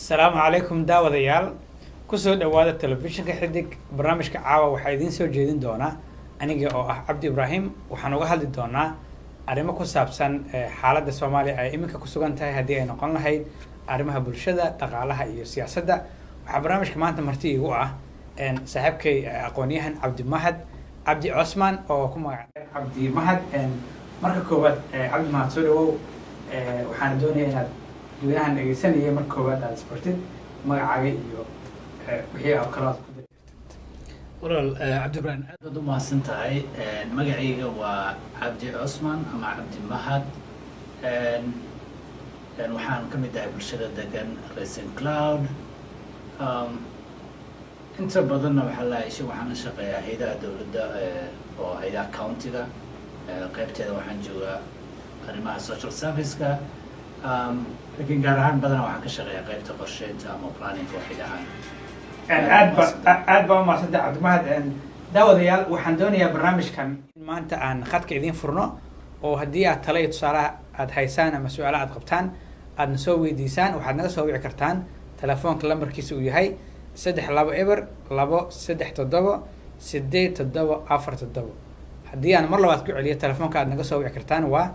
السلام عليكم داوديال kusoo dhawaada telefishinka xidig barnaamijka caawa waxaa idiin soo jeedin doonaa aniga oo ah cabdi ibraahim waxaan uga hadli doonaa arrimo ku saabsan xaaladda Soomaaliya ay iminka ku sugan tahay haddii ay noqon lahayd arrimaha bulshada dhaqaalaha iyo siyaasadda waxaa barnaamijka maanta marti igu ah saaxiibkay aqoon-yahan Cabdi Mahad Cabdi Cusmaan oo ku magac Cabdi Mahad marka koowaad Cabdi Mahad soo dhawow waxaan doonayaa inaad dadweynahan dhegeysanaya marka koowaad aad isbartid magacaaga iyo wixii aad kala walaal Cabdi Ibraahim aad baad u mahadsan tahay magacayga waa Cabdi Cusmaan ama Cabdi Mahad waxaan ka mid ahay bulshada degan Racing Cloud inta badanna waxaan shaqeeyaa hay'adaha dawladda oo hay'adaha county-ga qaybteeda waxaan joogaa arrimaha social service-ka laakiin gaar ahaan badanaa waxaan ka shaqeeyaa qaybta qorsheynta ama planning waxyaalahan aad baa mahadsantahay Cabdi Mahad daawadayaal waxaan doonayaa barnaamijkan in maanta aan khadka idiin furno oo haddii aad talo iyo tusaale aad haysaan ama su'aalo aad qabtaan aadna soo weydiisaan waxaad naga soo wici kartaan telefoonka lambarkiisa uu yahay 32 haddii aan mar labaad ku celiyo telefoonka aad naga soo wici kartaan waa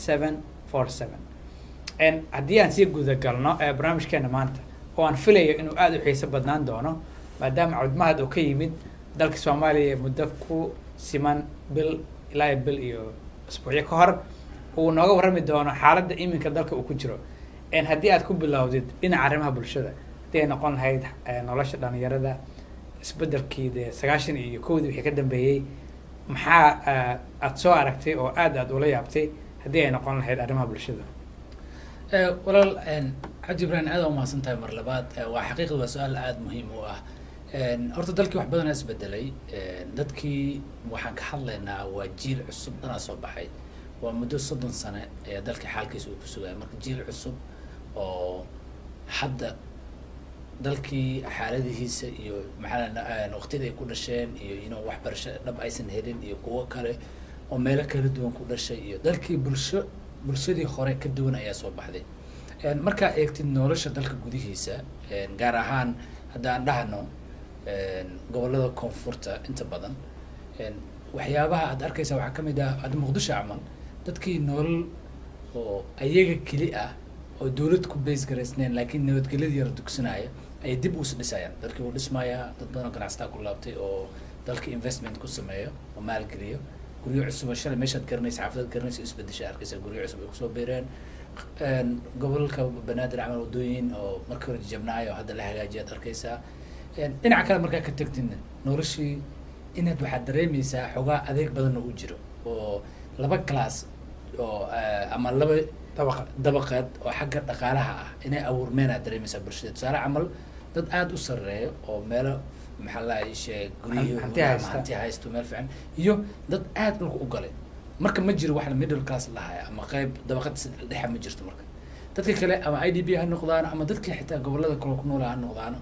320-237-8747 haddii aan sii guda galno barnaamijkeena maanta oo aan filayo inuu aad u xiiso badnaan doono maadaama Cabdi Mahad uu ka yimid dalka Soomaaliya muddo ku siman bil ilaa bil iyo isbuucyo ka hor uu nooga warrami doono xaaladda iminka dalka uu ku jiro haddii aad ku bilowdid dhinaca arrimaha bulshada haddii ay noqon lahayd nolosha dhalinyarada isbedelkii 91 wixii ka dambeeyay maxaa aad soo aragtay oo aad ula yaabtay haddii ay noqon lahayd arrimaha bulshada walaal Cabdi Ibraahim aad u mahadsan tahay mar labaad waa xaqiiqda waa su'aal aad muhiim u ah horta dalkii wax badan is bedelay dadkii waxaan ka hadlaynaa waa jiil cusub dana soo baxay waa muddo 30 sano ee dalka xaalkiisa uu ku sugay marka jiil cusub oo hadda dalkii xaaladihiisa iyo maxaa waqtiyada ay ku dhasheen iyo inuu waxbarasho dhab aysan helin iyo kuwo kale oo meelo kala duwan ku dhashay iyo dalkii bulshadii hore ka duwan ayaa soo baxday markaa eegtid nolosha dalka gudihiisa gaar ahaan haddaan dhahno gobollada koonfurta inta badan waxyaabaha aad arkaysaa waxaa ka mid ah hadda Muqdisho camal dadkii nolol oo ayaga keli ah oo dawlad ku base garaysneen laakiin nabadgelyada yar dugsanaya ay dib u dhisayaan dalkii uu dhismayaa dad badan oo ganacsataa ku laabtay oo dalka investment ku sameeyo oo maalgeliyo guryo cusub shalay meeshaad garanaysa xaafadad garanaysa isbedesha arkaysa guryo cusub ay ku soo beereen gobolka banaadir camal wadooyin oo markii hore jabnaayo hadda la hagaajiyaad arkaysaa dhinaca kale markaa ka tagtidna noloshii inaad waxaad dareemaysaa xogaa adeeg badanna u jiro oo laba class oo ama laba dabaqad oo xagga dhaqaalaha ah inay abuurmeen aad dareemaysaa bulshada tusaale camal dad aad u sareeyo oo meelo maxaa la sheegay guryo hanti haysto meel fiican iyo dad aad dhulka u galay marka ma jiro wax middle class lahaaya ama qayb dabaqad dhexe ma jirto marka dadka kale ama IDP ha noqdaan ama dadka xitaa gobollada kale ku nool ha noqdaan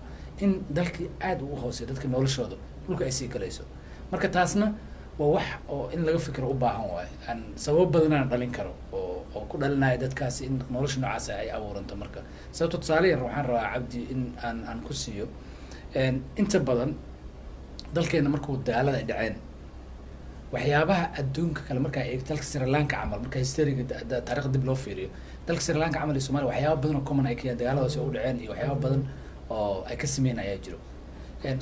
in dalkii aad u hooseeyo dadka noloshooda dhulka ay sii galayso marka taasna waa wax oo in laga fikiro u baahan waayo aan sabab badan dhalin karo oo ku dhalinaya dadkaasi in nolosha noocaas ay abuuranto marka sababta tusaale yar waxaan rabaa Cabdi in aan ku siiyo inta badan dalkeena markuu dagaalada ay dhaceen waxyaabaha adduunka kale markaa eegto dalka Sri Lanka camal marka historiga taariikhda dib loo fiiriyo dalka Sri Lanka camal iyo Soomaaliya waxyaabo badan oo common ay keeneen dagaaladaas oo u dhaceen iyo waxyaabo badan oo ay ka sameeyeen ayaa jiro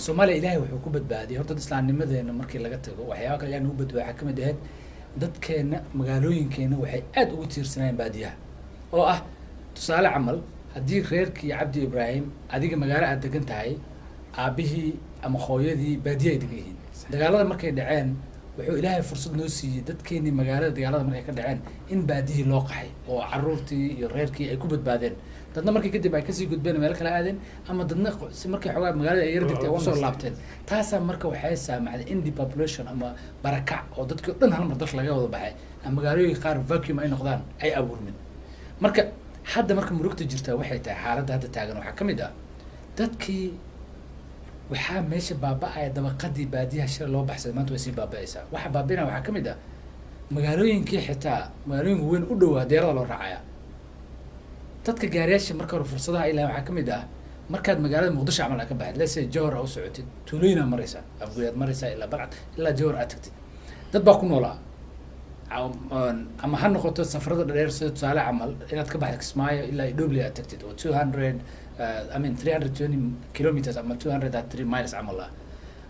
Soomaaliya Ilaahay wuxuu ku badbaadiyay horta islaamnimadeena markii laga tago waxyaabo kale ayaan u badbaadiyay waxa kamid ah dadkeena magaalooyinkeena waxay aad ugu tiirsanayeen baadiyaha oo ah tusaale camal haddii reerkii Cabdi Ibraahim adiga magaalo aad degan tahay aabihii ama hooyadii baadiya ay degan yihiin dagaalada markay dhaceen wuxuu Ilaahay fursad noo siiyay dadkeenii magaalada dagaalada markay ka dhaceen in baadiyii loo qaxay oo caruurtii iyo reerkii ay ku badbaadeen dadna markii kadib ay kasii gudbeen meel kale aadeen ama dadna markii xogaa magaalada ay yar degtay oo soo laabteen taasa marka waxay saamaxday in population ama barakac oo dadkii dhan hal mar dalka laga wada baxay ama magaalooyinka qaar vacuum ay noqdaan ay abuurmeen marka hadda marka murugta jirta waxay tahay xaaladda hadda taagan waxa kamid ah dadkii waxaa meesha baaba'aya dabaqadii baadiyaha shir loo baxsaday maanta way sii baaba'aysaa waxa baabinaya waxaa kamid ah magaalooyinkii xitaa magaalooyinka weyn u dhowaa deerada loo raacaya dadka gaariyaasha marka hore fursadaha ilaa waxaa ka mid ah markaad magaalada muqdisho camal aad ka baxid lese jowhar aa u socotid tuulooyinaa maraysaa afgoyaad maraysaa ilaa balcad ilaa jowhar aad tagtid dad baa ku noolaa ama ha noqoto safarada dheer sida tusaale camal inaad ka baxda Kismaayo ilaa Dhoble aad tagtid oo 200 I mean 320 kilometers ama 203 miles camal ah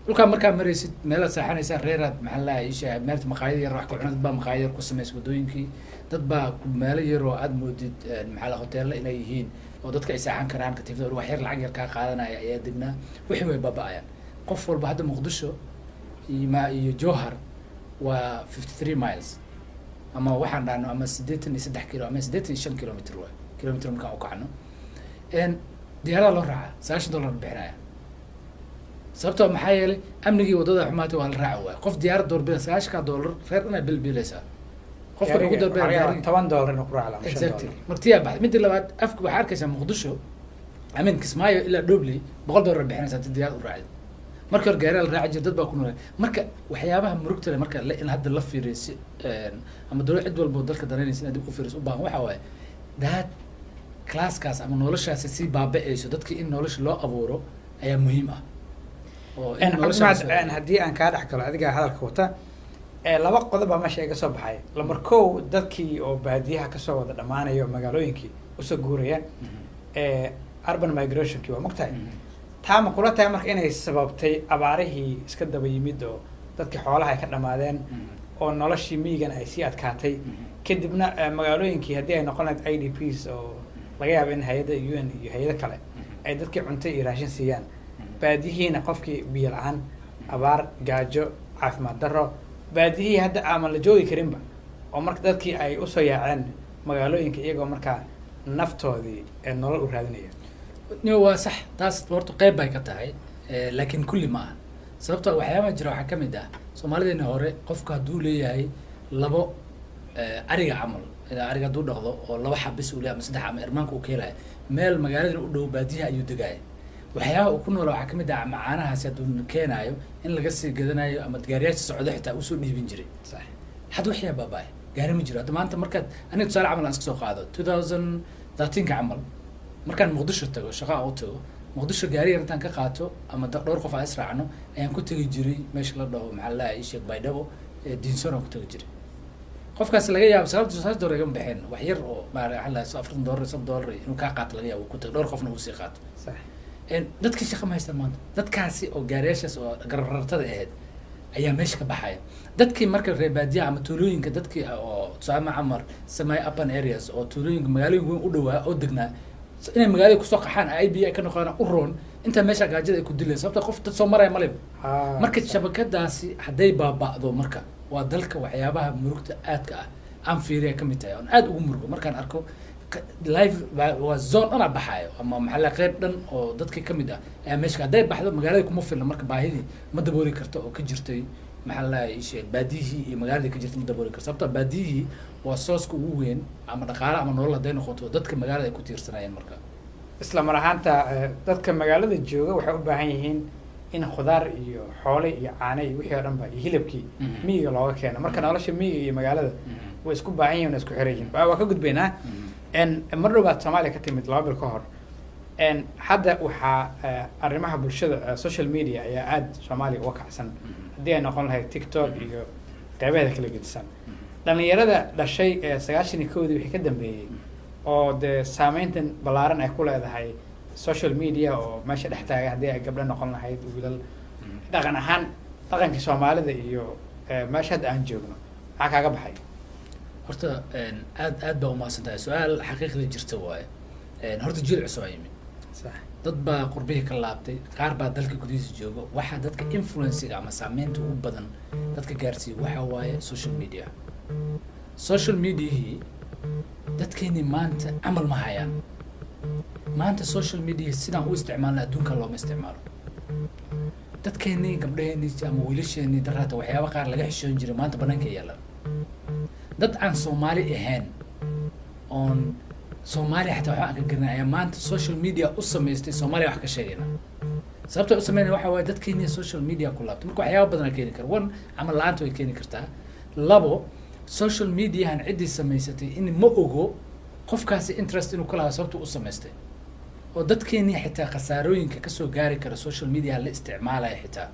dhulka markaa maraysid meelaad saaxanaysaa reeraad maxaa la isha meelta maqaayad yar wax ku cunad baa maqaayad yar ku sameys wadooyinkii dad baa meelo yar oo aad moodid maxaa la hoteello inay yihiin oo dadka ay saaxan karaan katiifada wax yar lacag yar ka qaadanaya ayaa degnaa wixii way baaba'ayaan qof walba hadda Muqdisho iyo Jowhar waa 53 miles ama waxaan dhaano ama 83 kilo ama 85 kilometer waa kilometer markaan u kacno diyaarada loo raaca $9 bixinaya sababtoo maxaa yeelay amnigii wadada xumaatay waa la raaca waay qof diyaarad doorbida $9 reer inay bilbilaysaa qofka ugu doorbida $10 inuu ku raaca exactly martiya baxd mid labaad afku waxa arkaysaa Muqdisho amin Kismaayo ilaa Dhoble $100 bixinaysaa inta diyaarad u raacid marka hor gaari la raaci jir dad baa ku nool marka waxyaabaha murugta leh marka in hadda la fiiriyay ama dawlad cid walba dalka dareynaysa in dib u fiiriso u baahan waxa waaye dad classkaas ama noloshaasi si baaba'ayso dadkii in nolosha loo abuuro ayaa muhiim ah oo in noloshaas haddii aan ka dhax galo adiga hadalka wata laba qodob baa meesha iga soo baxay lamar kow dadkii oo baadiyaha ka soo wada dhamaanayo magaalooyinkii u soo guurayaan urban migration-kii waa mogtahay taama kula tahay marka inay sababtay abaarihii iska daba yimid oo dadkii xoolaha ay ka dhamaadeen oo noloshii miyigan ay sii adkaatay kadibna magaalooyinkii haddii ay noqon lahayd IDPs oo laga yaabo in hay-adda UN iyo hay-ado kale ay dadkii cunto iyo raashin siiyaan baadiyihiina qofkii biyo la-aan abaar gaajo caafimaad darro baadiyihii hadda ama la joogi karinba oo marka dadkii ay usoo yaaceen magaalooyinka iyagoo markaa naftoodii nolol u raadinaya waa sax taas horta qayb bay ka tahay laakiin kulli ma aha sababtoo waxyaabaha jira waxaa ka mid ah Soomaalideena hore qofka hadduu leeyahay labo ariga camal ariga hadduu dhaqdo oo laba xabis uu leeyahay ama saddex ama irmaanka uu ka helayo meel magaalada u dhow baadiyaha ayuu degaaya waxyaabaha uu ku nool waxaa ka mid ah macaanahaasi hadduu keenayo in laga sii gadanayo ama gaariyaasha socdo xitaa uu soo dhiibin jiray sax hadda waxyaa baaba'ay gaari ma jiro hadda maanta markaad aniga tusaale camal aan iska soo qaado 2013 camal markaan Muqdisho tago shaqo aan u tago Muqdisho gaari yar intaan ka qaato ama dhowr qof aan israacno ayaan ku tagi jiray meesha la dhaho maxaa la isheeg Baydhabo Diinsoon aan ku tagi jiray qofkaas laga yaabo $9 iga bixin wax yar oo maxaa $40 inuu ka qaato laga yaabo ku tag dhowr qofna uu sii qaato sax dadkii shaqo ma haystaan maanta dadkaasi oo gaariyaashaas oo garbarartada ahayd ayaa meesha ka baxaya dadkii marka reer baadiyaha ama tuulooyinka dadkii oo tusaale camar samay urban areas oo tuulooyinka magaalooyinka weyn u dhawaa oo degnaa inay magaalada kusoo qaxaan IB ka noqdaan u roon inta meesha gaajada ay ku dileen sababta qof dad soo maray malib marka shabakadaasi haday baaba'do marka waa dalka waxyaabaha murugta aadka ah aan fiiriya kamid tahay oo aad ugu murugo markaan arko live waa zone ana baxayo ama maxalla qayb dhan oo dadka kamid ah ayaa meesha haday baxdo magaalada kuma filna marka baahidii ma dabooli karto oo ka jirtay maxalla ishe baadiyihii iyo magaalada ka jirtay ma dabooli karto sababta baadiyihii waa sooska ugu weyn ama dhaqaale ama nolol haday noqoto dadka magaalada ay ku tiirsanayeen marka isla mar ahaanta dadka magaalada jooga waxay u baahan yihiin in khudaar iyo xoolo iyo caano iyo wixii oo dhan ba iyo hilibkii miyiga looga keeno marka nolosha miyiga iyo magaalada way isku baahan yihiin isku xiran yihiin waa ka gudbaynaa mar dhowaad Soomaaliya ka timid 2 bil ka hor hadda waxaa arrimaha bulshada social media ayaa aad Soomaaliya uga kacsan haddii ay noqon lahayd TikTok iyo qaybaheeda kala gedisan dhalinyarada dhashay 91 wixii ka dambeeyay oo de saameyntan balaaran ay ku leedahay social media oo meesha dhex taagay haddii ay gabdho noqon lahayd wiilal dhaqan ahaan dhaqanka Soomaalida iyo meesha hadda aan joogno maxaa kaaga baxay horta aad baa u maasantahay su'aal xaqiiqdi jirta waaye horta jiil cusub ay yimid sax dad baa qurbihii ka laabtay qaar baa dalka gudihiisa jooga waxa dadka influence-ga ama saameynta ugu badan dadka gaarsiiya waxa waaye social media dadkeeni maanta amal ma hayaan maanta social media sidaan u isticmaalna adduunka looma isticmaalo dadkeeni gabdhaheeni ama wiilasheeni daraata waxyaaba qaar laga xishoon jiray maanta banaanka yaalaan dad aan Soomaali ahayn on Soomaali xataa waxa aan ka garanaya maanta social media u sameystay Soomaaliya wax ka sheegayna sababta u sameeyay waxa waaye dadkeeni social media ku laabtay marka waxyaaba badan keeni kara one amal la'aanta way keeni kartaa labo social media han cidii samaysatay in ma ogo qofkaasi interest inuu ka lahaa sababta u samaystay oo dadkeenii xitaa khasaarooyinka kasoo gaari kara social media la isticmaalaya xitaa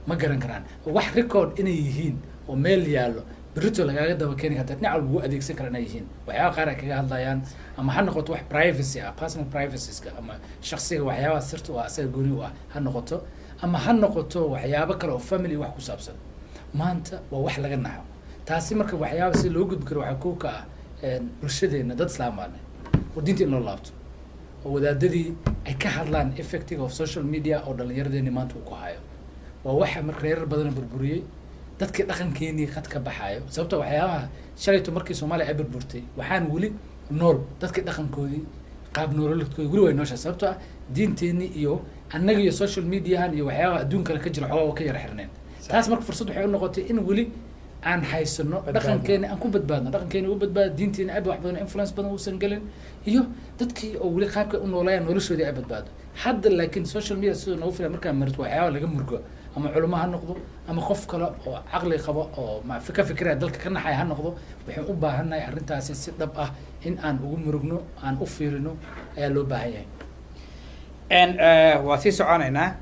ma garan karaan wax record inay yihiin oo meel yaallo berito lagaaga daba keeni karta dhinac walba u adeegsan kara inay yihiin waxyaaba qaar ay kaga hadlayaan ama ha noqoto wax privacy ah personal privacyska ama shaksiga waxyaabaha sirta u ah asaga gooni u ah ha noqoto ama ha noqoto waxyaabo kale oo family wax ku saabsan maanta waa wax laga naxo taasi marka waxyaaba si loo gudbi karo waxaa kow ka ah bulshadeena dad islaamaane oo diinta in loo laabto oo wadaadadii ay ka hadlaan effective of social media oo dhallinyaradeeni maanta uu ku hayo waa waxa marka reerar badana burburiyey dadkii dhaqankeenii qad ka baxaayo sababta waxyaabaha shalayto markii soomaaliya ay burburtay waxaan weli nool dadkii dhaqankoodii qaab nololeedkoodii weli way nooshaa sababto ah diinteenii iyo annaga iyo social mediahan iyo waxyaabaha adduun kale ka jira xoogaa ka yara xirneen taas marka fursad waxay u noqotay in weli aan haysano dhaqankeena aan ku badbaadno dhaqankeena u badbaado diinteena aad wax badan influence badan uusan gelin iyo dadkii oo weli qaabka u noolayaan noloshoodii ay badbaado hadda laakiin social media sidoo noogu filan markaa marto waxyaaba laga murgo ama culamo ha noqdo ama qof kale oo caqli qabo oo ka fikiraya dalka ka naxaya ha noqdo waxaan u baahannahay arrintaasi si dhab ah in aan ugu murugno aan u fiirino ayaa loo baahan yahay waa sii soconaynaa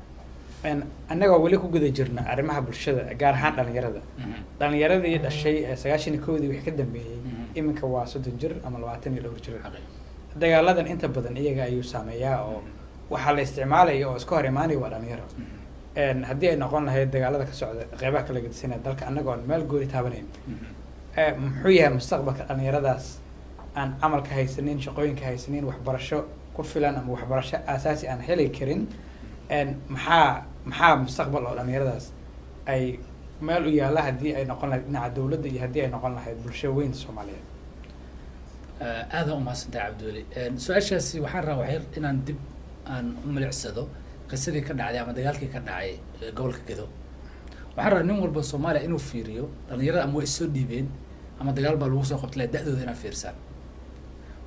annagoo weli ku guda jirna arrimaha bulshada gaar ahaan dhalinyarada dhalinyaradii dhashay 91 wixii ka dambeeyey iminka waa 30 jir ama 20 iyo dhowr jir dagaaladan inta badan iyaga ayuu saameeyaa oo waxaa la isticmaalaya oo iska hor imaanaya waa dhalinyaro haddii ay noqon lahayd dagaalada ka socda qeybaha kala gedisanaya dalka annagoon meel gooni taabanayn muxuu yahay mustaqbalka dhalinyaradaas aan camalka haysanin shaqooyinka haysanin waxbarasho ku filan ama waxbarasho aasaasi aan heli karin maxaa mustaqbal oo dhalinyaradaas ay meel u yaalla haddii ay noqon lahayd dhinaca dawladda iyo haddii ay noqon lahayd bulsho weyn Soomaaliyeed aada u mahadsantahay cabdiweli su-aashaasi waxaan rabaa waxyar inaan dib aan u milicsado qisadii ka dhacday ama dagaalkii ka dhacay gobolka Gedo waxaan rabaa nin walba Soomaaliya inuu fiiriyo dhalinyarada ama way soo dhiibeen ama dagaal baa lagu soo qabtay da'dooda inay fiirsaan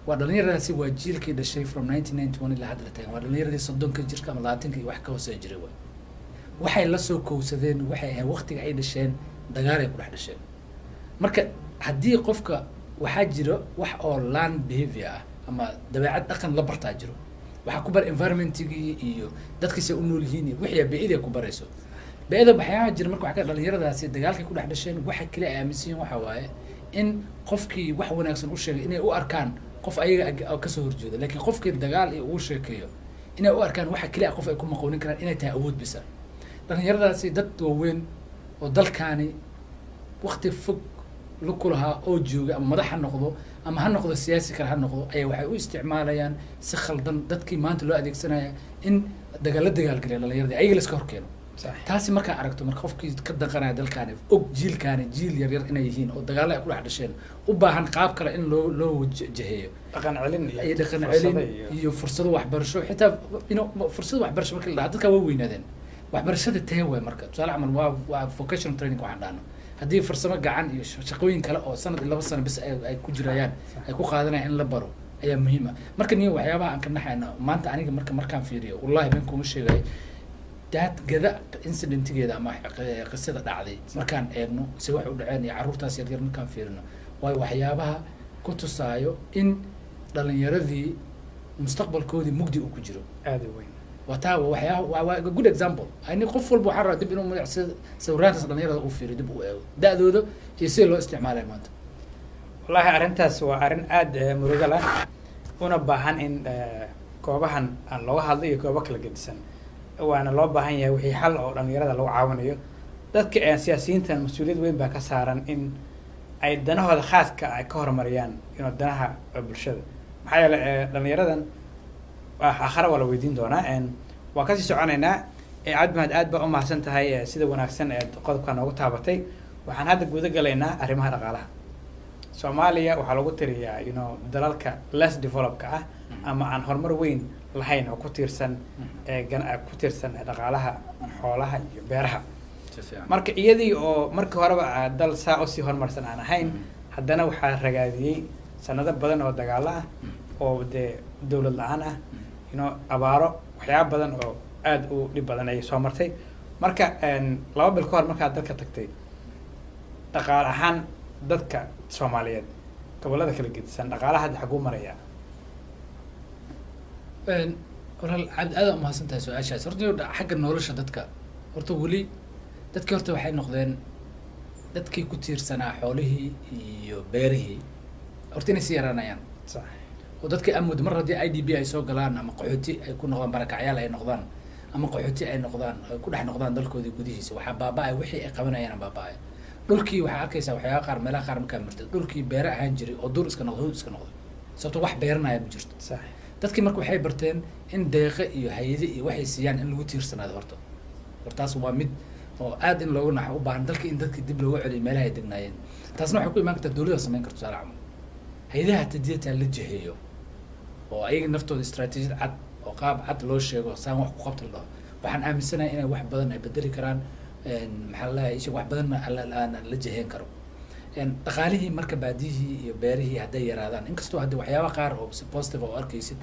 waa dhalinyaradaasi waa jiilkii dhashay from 1991 ilaa hadda la taagan waa dhalinyaradii 30 jirka ama 20 iyo wax ka hooseeya jiray waxay la soo kowsadeen waxay ahayd waqtiga ay dhasheen dagaal ay ku dhex dhasheen marka haddii qofka waxaa jiro wax oo land behavior ah ama dabeecad dhaqan la bartaa jiro waxaa ku bar environmentigii iyo dadkiisa u nool yihiin iyo wixii beecida ku barayso beecida waxyaaba jira marka waxa ka dhalinyaradaasi dagaalkay ku dhex dhasheen waxa kale ay aaminsan yihiin waxa waaye in qofkii wax wanaagsan u sheegay inay u arkaan qof ayaga ka soo horjeedo laakiin qofkii dagaal iyo uu sheekeeyo inay u arkaan waxa kale qof ay ku maqoonin karaan inay tahay awood bisa dhalinyaradaasi dad waaweyn oo dalkaani waqti fog la kulahaa oo jooga ama madax ha noqdo ama ha noqdo siyaasi kale ha noqdo ayaa waxay u isticmaalayaan si khaldan dadkii maanta loo adeegsanaya in dagaal galiya dhalinyaradii ayaga la iska horkeeno taasi markaa aragto marka qofkii ka daqanaya dalkaani og jiilkaani jiil yaryar inay yihiin oo dagaalo ay ku dhex dhasheen u baahan qaab kale in loo wajaheeyo dhaqan celin iyo fursado waxbarasho xitaa fursado waxbarasho markii la dhaha dadka waa weynaadeen waxbarashada tee waay marka tusaale camal waa vocational training waxaan dhahno haddii farsamo gacan iyo shaqooyin kale oo sanad iyo 2 sano bis ay ku jirayaan ay ku qaadanayaan in la baro ayaa muhiim ah marka niyo waxyaabaha aan ka naxayno maanta aniga markaan fiiriyo wallahi been kuma sheegay dad gada incidentigeeda ama qisada dhacday markaan eegno si wax u dhaceen iyo carruurtaas yar markaan fiirino way waxyaabaha ku tusaayo in dhalinyaradii mustaqbalkoodii mugdi uu ku jiro aad u weyn wataa waa good example ayni qof walba waxaa rabaa dib inuu magac sawiraantaas dhalinyarada u fiiriyo dib u eego da'dooda iyo sida loo isticmaalay maanta wallahi arrintaas waa arrin aad murugo leh una baahan in goobahan aan looga hadlo iyo goobo kala gedisan waana loo baahan yahay wixii xal oo dhalinyarada lagu caawinayo dadka siyaasiyiintan mas-uuliyad weyn baa ka saaran in ay danahooda khaaska ay ka horumariyaan danaha bulshada maxaa yeelay dhalinyaradan aakhara waa la weydiin doonaa waa kasii soconaynaa cabdi aad baa u mahadsan tahay sida wanaagsan ee qodobka noogu taabatay waxaan hadda guda galaynaa arrimaha dhaqaalaha Soomaaliya waxaa lagu tiriyaa dalalka less developka ah ama aan horumar weyn lahayn oo ku tiirsan dhaqaalaha xoolaha iyo beeraha marka iyadii oo markii horeba dal saa usii horumarsan aan ahayn haddana waxaa ragaadiyey sanado badan oo dagaalo ah oo dee dawlad la-aan ah abaaro waxyaaba badan oo aad u dhib badan ay soo martay marka 2 bil ka hor markaad dalka tagtay dhaqaale ahaan dadka Soomaaliyeed gobolada kala gedisan dhaqaalaha hadda xaguu maraya walaal cabdi aad umahadsan tahay su-aashaas horta xagga nolosha dadka horta weli dadkii horta waxay noqdeen dadkii ku tiirsanaa xoolihii iyo beerihii horta inay sii yaraanayaan sax oo dadkii amud mar haddii i d b ay soo galaan ama qaxooti ay ku noqdaan barakacyaal ay noqdaan ama qaxooti ay noqdaan ay ku dhex noqdaan dalkoodii gudihiisa waxaa baaba-ay wixii ay qabanayaan baaba-ay dhulkii waxaa arkaysaa waxyaaba qaar meelaha qaar markaa martay dhulkii beere ahaan jiray oo dur iska noqdo hud iska noqdo sababto wax beeranaya ma jirto sax dadkii marka waxay barteen in deeqe iyo hay-ade iyo waxay siiyaan in lagu tiirsanaado horta hortaas waa mid oo aad in loogu naxo u baahan dalkii in dadkii dib looga celiyo meelaha ay degnaayeen taasna waxay ku imaan kartaa dawladda samayn karto tusaale camal hay-adaha tadiyata la jiheeyo oo ayaga naftooda istaraatiijiyad cad oo qaab cad loo sheego saan wax ku qabta la dhaho waxaan aaminsanahay inay wax badan ay bedeli karaan maxaa laleeyahay isha wax badanna la jiheen karo dhaqaalihii marka baadiyihii iyo beerihii hadday yaraadaan inkastoo haddi waxyaaba qaar oo positive oo arkaysid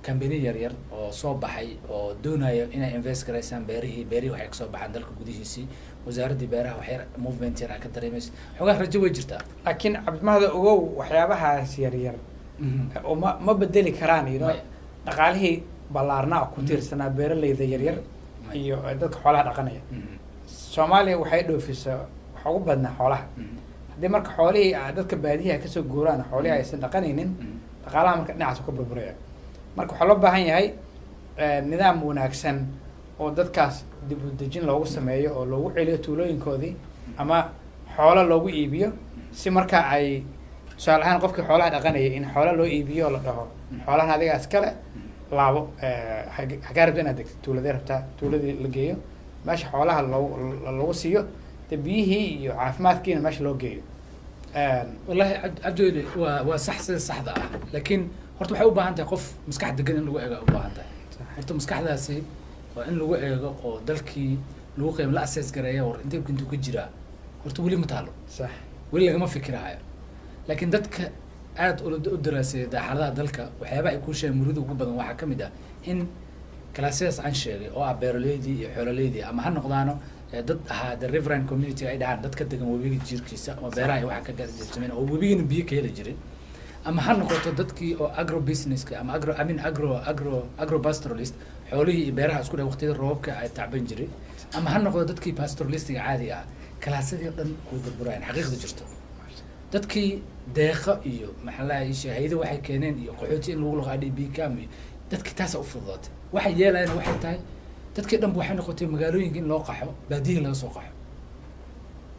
company yar yar oo soo baxay oo doonayo inay invest garaysaan beerihii waxay kasoo baxaan dalka gudihiisii wasaaraddii beeraha waxyar movement yar aa ka dareemaysa xoogaa rajo way jirtaa laakiin cabdimahda ogow waxyaabahaas yaryar oo ma bedeli karaan dhaqaalihii ballaarnaa ku tiirsanaa beeralayda yaryar iyo dadka xoolaha dhaqanaya soomaaliya waxay dhoofisaa waxa ugu badnaa xoolaha haddii marka xoolihii dadka baadiyaha kasoo guuraan xoolihii aysan dhaqanaynin dhaqaalaha marka dhinacaas ka burburaya marka waxaa loo baahan yahay nidaam wanaagsan oo dadkaas dib u dejin loogu sameeyo oo loogu celiyo tuulooyinkoodii ama xoolo loogu iibiyo si marka ay tusaale ahaan qofkii xoolaha dhaqanaya in xoola loo iibiyo oo la dhaho xoolahan adiga iskale laabo hagaa rabta inaad degto tuuladee rabtaa tuuladii la geeyo meesha xoolaha lagu siiyo de biyihii iyo caafimaadkiina meesha loo geeyo wallahi cabdiweli waa sax sida saxda ah laakiin horta waxay u baahan tahay qof maskax degan in lagu eego u baahan tahay horta maskaxdaasi waa in lagu eego oo dalkii lagu qiim la assess gareeya war intee intuu ka jiraa horta weli ma taalo sax weli lagama fikirahayo laakiin dadka aad u daraaseeya xaaladaha dalka waxyaaba ay ku sheegeen murida ugu badan waxaa kamid ah in kalaasiyadaas aan sheegay oo ah beeraleydii iyo xoololeydii ama ha noqdaano dad ahaa the riverine community ay dhahaan dad ka degan webiga jiirkiisa ama beeraha waxaa ka gaarsameen oo webigiina biyo ka heli jiray ama ha noqoto dadkii oo agro businesska ama agro pastoralist xoolihii iyo beeraha isku dha waqtiyada roobabka ay tacban jiray ama ha noqdo dadkii pastoralistiga caadiga ah kalaasadii o dhan way burburayaan xaqiiqda jirto dadkii deeqa iyo maxaa lahay hay-ada waxay keeneen iyo qaxooti in lagu laqo idb cam iyo dadkii taasa u fududaatay waxay yeelayaan waxay tahay dadkii dhanba waxay noqotay magaalooyinka in loo qaxo baadiyihii laga soo qaxo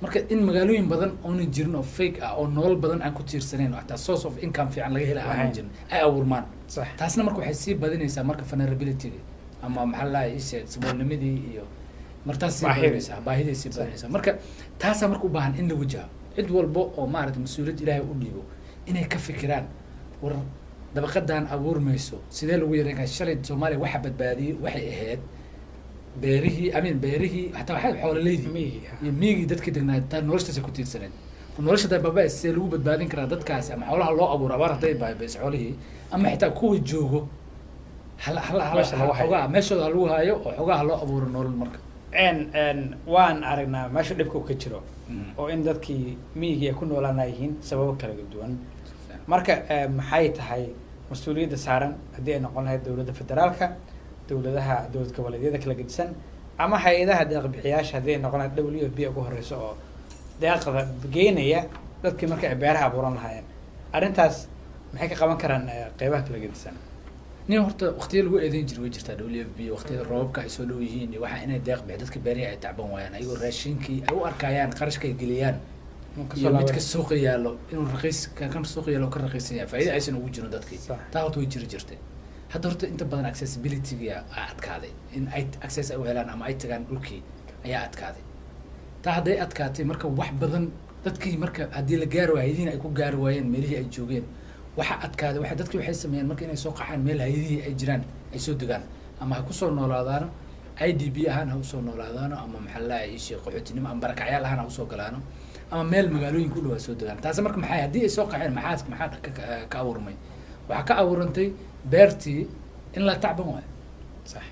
marka in magaalooyin badan oonan jirin oo fake ah oo nolol badan aan ku tiirsaneyn hataa source of income fiican laga hela aanan jirin ay abuurmaan taasna marka waxay sii badinaysaa marka vulnerabilityga ama maxaa lahay saboolnimadii iyo martaas sii badinaysaa baahiday sii badinaysaa marka taasaa marka u baahan in la wajaho cid walba oo maarata mas-uuliyad ilaahay u dhiibo inay ka fikiraan war dabaqadan abuurmayso sidee lagu yareyn karaa shalay soomaaliya waxa badbaadiyey waxay ahayd beerihii hataa waxaa xoolaleydii iyo miyigii dadkii degnaa taa noloshaasay ku tiirsaneen nolosha daa baaba sidee lagu badbaadin karaa dadkaasi ama xoolaha loo abuuro abaar hadday baabayso xoolihii ama xitaa kuwa joogo xoogaa meeshooda ha lagu haayo oo xoogaha loo abuuro nolol marka waan aragnaa meesha dhibka u ka jiro oo in dadkii miyigii ay ku noolaana yihiin sababo kala duwan marka maxay tahay mas-uuliyadda saaran haddii ay noqon lahayd dowladda federaalka dowladaha dowlad goboleedyada kala gedisan ama hay-adaha deeqbixiyaasha haddii ay noqon lahayd w f b ugu horeyso oo deeqda geynaya dadkii marka ay beeraha abuuran lahaayeen arrintaas maxay ka qaban karaan qeybaha kala gedisan nin horta waqtiya lagu eedeyn jiray way jirtaa w f b waqtiyada roobabka ay soo dhow yihiin iyo waxaa inay deeq bixi dadka beerihi ay tacban waayaan ayagoo raashinkii ay u arkayaan qarashka ay geliyaan iyo midka suuqa yaallo inuu kan suuqa yaallo ka raqiisan yahay faa'iida aysan ugu jirin dadkii taa horta way jiri jirtay hadda horta inta badan accessibilityga adkaaday in ay access ay u helaan ama ay tagaan dhulkii ayaa adkaaday taa hadday adkaatay marka wax badan dadkii marka haddii la gaari waayo hayadiina ay ku gaari waayeen meelihii ay joogeen waxa adkaaday dadkii waxay sameeyeen marka inay soo qaxaan meel hayadihii ay jiraan ay soo degaan ama ha kusoo noolaadaano idb ahaan ha usoo noolaadaano ama maxaa lalahay ishii qaxootinimo ama barakacyaal ahaan ha usoo galaano ama meel magaalooyinka u dhawaa soo degaan taasi marka maxay haddii ay soo qaxeen maxaa ka abuurmay waxaa ka abuurantay beertii in la tacban waayo sax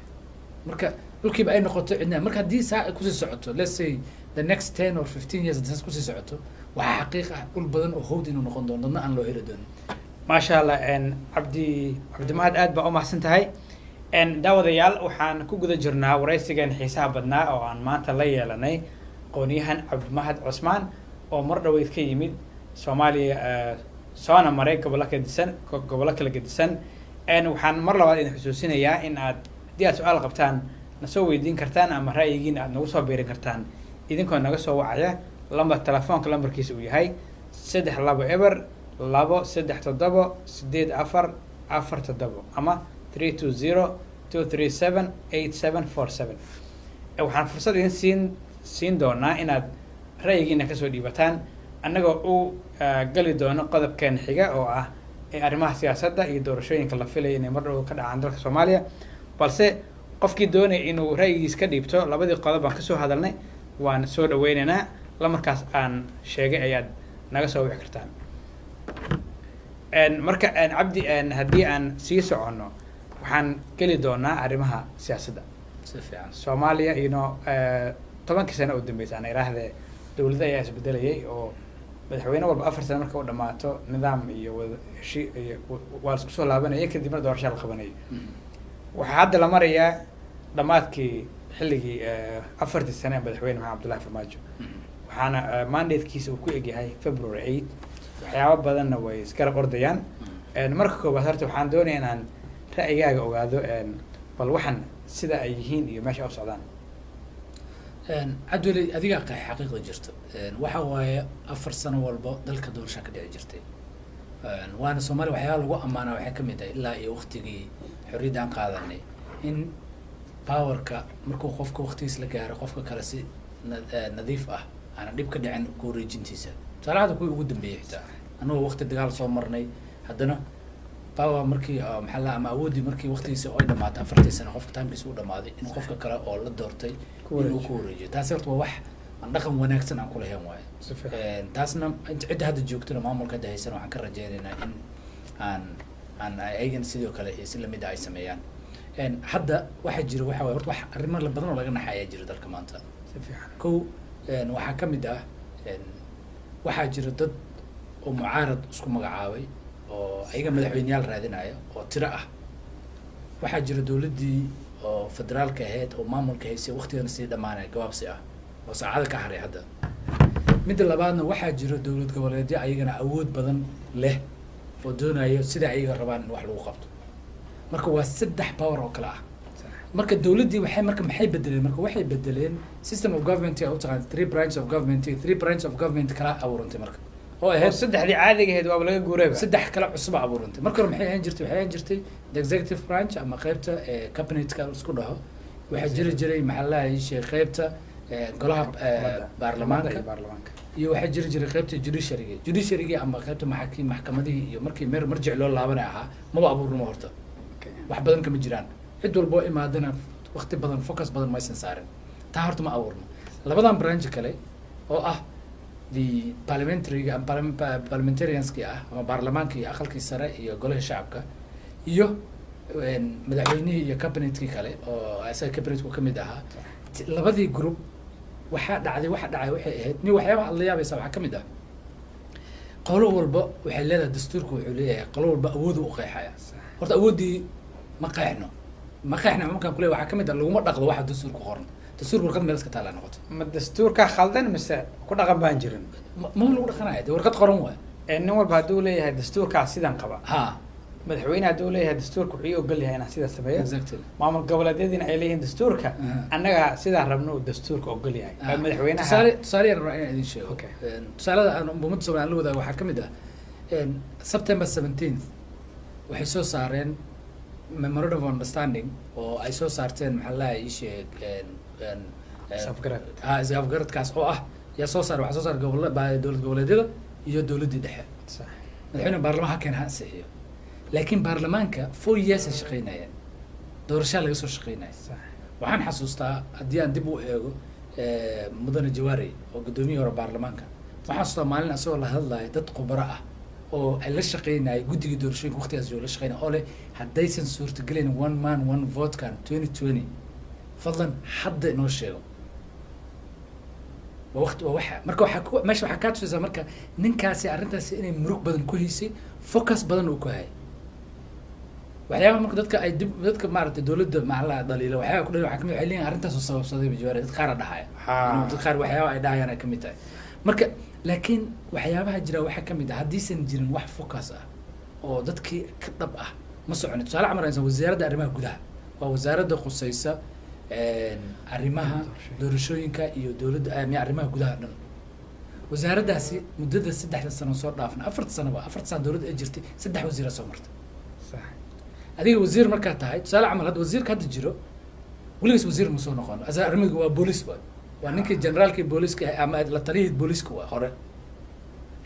marka dhulkiiba ay noqoto cidna marka haddii saa ay kusii socoto let's say the next 10 or 15 years saas kusii socoto waxaa xaqiiq ah dhul badan oo hawd inuu noqon doono dadna aan loo heli doonin maasha allah cabdimahad aad baa u mahadsan tahay daawadayaal waxaan ku guda jirnaa waraysigan xiisaha badnaa oo aan maanta la yeelanay aqoonyahan cabdimahad cusmaan oo mar dhaweyd ka yimid soomaaliya soona maray gobollo kala gedisan waxaan mar labaad idin xusuusinayaa in aad haddii aad su-aal qabtaan na soo weydiin kartaan ama ra'yigiina aad nagu soo biirin kartaan idinkoo naga soo wacaya telefoonka lambarkiisa uu yahay 32 237 8447 ama 320 237 8747 waxaan fursad idin siin doonaa inaad ra'yigiina kasoo dhiibataan annagoo u gali doono qodobkeen xiga oo ah arrimaha siyaasadda iyo doorashooyinka la filaya inay mar dhow ka dhacaan dalka Soomaaliya balse qofkii doonaya inuu ra'yigiis ka dhiibto labadii qodob aan kasoo hadalnay waan soo dhaweynaynaa lamarkaas aan sheegay ayaad naga soo wixi kartaan marka cabdi haddii aan sii soconno waxaan geli doonaa arrimaha siyaasadda si fiican Soomaaliya ino 10 sano oo dambeysay aan iraahdee dawladda ayaa isbedelayay oo madaxweyne walba 4 sano marka uu dhamaato nidaam iyo waa isku soo laabanaya kadibna doorasho la qabanayay waxaa hadda la marayaa dhamaadkii xilligii 4 sano ee madaxweyne maxamed cabdullaahi farmaajo waxaana mandatekiisa uu ku egyahay February 8 waxyaabo badanna way isgarab ordayaan marka koobaad horta waxaan doonayaa inaan ra'yigaaga ogaado bal waxaan sida ay yihiin iyo meesha u socdaan cabdulay adiga xaqiiqda jirto waxa waaye 4 sano walba dalka doorasho ka dhici jirtay waana Soomaaliya waxyaabo lagu amaana waxay ka mid ah ilaa iyo waqtigii xorriyadda aan qaadanay in powerka markuu qofka waqtigiisa la gaaro qofka kale si nadiif ah aan dhib ka dhicin ku wareejintiisa salaada kuwii ugu dambeeyay xitaa anuu waqti dagaal soo marnay haddana power markii maxaa la ama awoodii markii waqtigiisa ay dhamaatay 4 sano qofka taamkiisa uu dhamaaday in qofka kale oo la doortay inuu ku wareejiyo taasi horta waa wax aan dhaqan wanaagsan aan ku lahayn waaye taasna cid hadda joogtana maamulka hadda haysan waxaan ka rajaynaynaa in aan ayagan sidoo kale si lamid ah ay sameeyaan hadda waxa jira waxa waaye horta wax arrimo badan oo laga naxaya jira dalka maanta si fiican kow waxaa ka mid ah waxaa jira dad oo mucaarad isku magacaabay oo ayaga madaxweyneyaal raadinaya oo tiro ah waxaa jira dawladdii oo federaalka ahayd oo maamulka haysay waqtigana sii dhamaanaya gabaabsi ah oo saacada ka haray hadda midda labaadna waxaa jira dawlad goboleedyo ayagana awood badan leh oo doonayo sida ayaga rabaan in wax lagu qabto marka waa 3 power oo kala ah marka dawladdii maxay bedeleen marka waxay bedeleen system of government oo taqaan 3 branches of government kala abuurantay marka oo ahayd saddexdii caadiga ahayd waa laga guuray 3 kala cusub abuurantay marka hore maxay ahaan jirtay the executive branch ama qaybta cabinet-ka isku dhaho waxa jiray maxallaha shay qaybta golaha baarlamaanka iyo waxa jiray qaybta judiciary ama qaybta maxkamadii iyo markii marjic loo laabanay ahaa ma abuurno horta wax badan kama jiraan cid walba imaadana waqti badan focus badan ma aysan saarin taa horta ma abuurno labadan branch kale oo ah the parliamentarianski ah ama baarlamaanka iyo aqalkii sare iyo golaha shacabka iyo madaxweynihii iyo cabinetkii kale oo asaga cabinetku ka mid ahaa labadii group waxaa dhacay waxay ahayd ni waxyaabaha la yaabaysa waxaa ka mid ah qolo walba waxay leedahay dastuurku wuxuu leeyahay qolo walba awood u qeexaya horta awoodii ma qeexno markaan ku leeyahay waxaa ka mid ah laguma dhaqdo waxa dastuurku qoran dastuurku warqad meel iska taala noqoto ma dastuurka khaldan mise ku dhaqan baan jirin ma lagu dhaqanayo dee warqad qoran waay nin walba hadduu leeyahay dastuurkaas sidan qaba ha madaxweyne hadduu leeyahay dastuurka wuxuu ogol yahay inaan sidaa sameeyo exactly maamul goboleedyadiina ay leeyihiin dastuurka annaga sidaan rabno uu dastuurka ogol yahay madaxweynaha tusaale yar inaan idin sheego tusaalada aan ummadda Soomaaliya la wadaago waxaa ka mid ah September 17th waxay soo saareen memorandum of understanding oo ay soo saarteen maxallaha ii sheeg isafgaradkaas oo ah yaa soo saar waxaa soo saar dowlad goboleedyada iyo dowladdii dhexe madaxweyne baarlamaanka keen ha ansixiyo laakiin baarlamaanka 4 years ay shaqeynayeen doorasho laga soo shaqeynaya waxaan xasuustaa haddii aan dib u eego mudane Jawaari oo gudoomiyihii hore baarlamaanka waxaan xasuustaa maalin asagoo la hadlayo dad khubaro ah oo ay la shaqeynayay guddiga doorashooyinka waqtigaas oo la shaqeynay oo leh haddaysan suurtagelin one man one vote kan 2020 fadlan hadda inoo sheego ووقت ووحى مركو حكوا ماشي حكات في مركا ننكاسي أرنتاسي إني مروك بدن كويسي فوكس بدن وكهاي waxyaabaha marka dadka ay dib dadka maaragtay dawladda macala dhaliilo waxyaaba ku dhaliilo waxaa kamid waxay leeyihin arrintaas oo sababsaday bijawaari dad qaar dhahaya dad qaar waxyaaba ay dhahayaan ay kamid tahay marka laakiin waxyaabaha jira waxaa kamid ah haddiisan jirin wax focus ah oo dadkii ka dhab ah ma soconin tusaale camal aysan wasaaradda arrimaha gudaha waa wasaaradda khusaysa arrimaha doorashooyinka iyo dawladda arrimaha gudaha dhan wasaaraddaasi muddada 3 sano soo dhaafna 4 sano dawladda ay jirtay 3 wasiir soo martay adiga wasiir markaa tahay tusaale camal hadda wasiirka hadda jiro weligiis wasiir ma soo noqon asa arrimiga waa booliis waa ninkii generaalkii booliiska ama la taliyay booliiska waa hore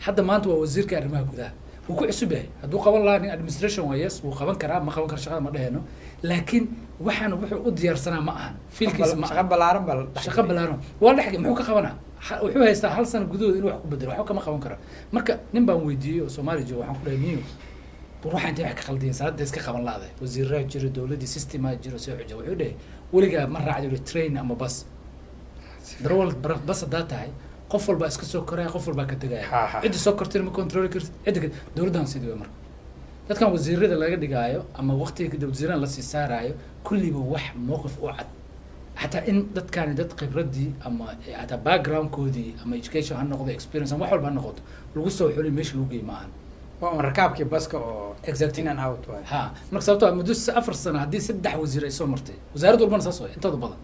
hadda maanta waa wasiirka arrimaha gudaha wuu ku cusub yahay hadduu qaban lahaa nin administration waa yes wuu qaban karaa ma qaban karo shaqada ma dheheno laakiin waxaan wuxuu u diyaarsanaa ma ahan fiilkiisa ma shaqo balaaran waa dhex muxuu ka qabanaa wuxuu haystaa hal sano gudahood inuu wax ku bedelo waxba kama qaban karo marka nin baan weydiiyey oo Soomaali jooga waxaan ku dhahay niyo waxaan intee wax ka qaldiin sanadda iska qaban laaday wasiirada jiro dawladda system jiro soo xujo wuxuu dhahay waliga ma raacdo train ama bus darwal bas hadaa tahay qof walba iska soo koraya qof walba ka tagaya cid soo kortay ma control kartid cid dawladdan sidoo marka dadkan wasiirada laga dhigaayo ama waqtiga wasiirada la sii saarayo kulliba wax mowqif u cad hatta in dadkan dad khibradii ama hatta background koodii ama education ha noqdo experience wax walba ha noqdo lagu soo xulay meesha lagu geeyay waa rakaabkii baska oo exactly in and out way ha marka sababtoo ah muddo 4 sano hadii 3 wasiir ay soo martay wasaaradda walbana saas way intooda badan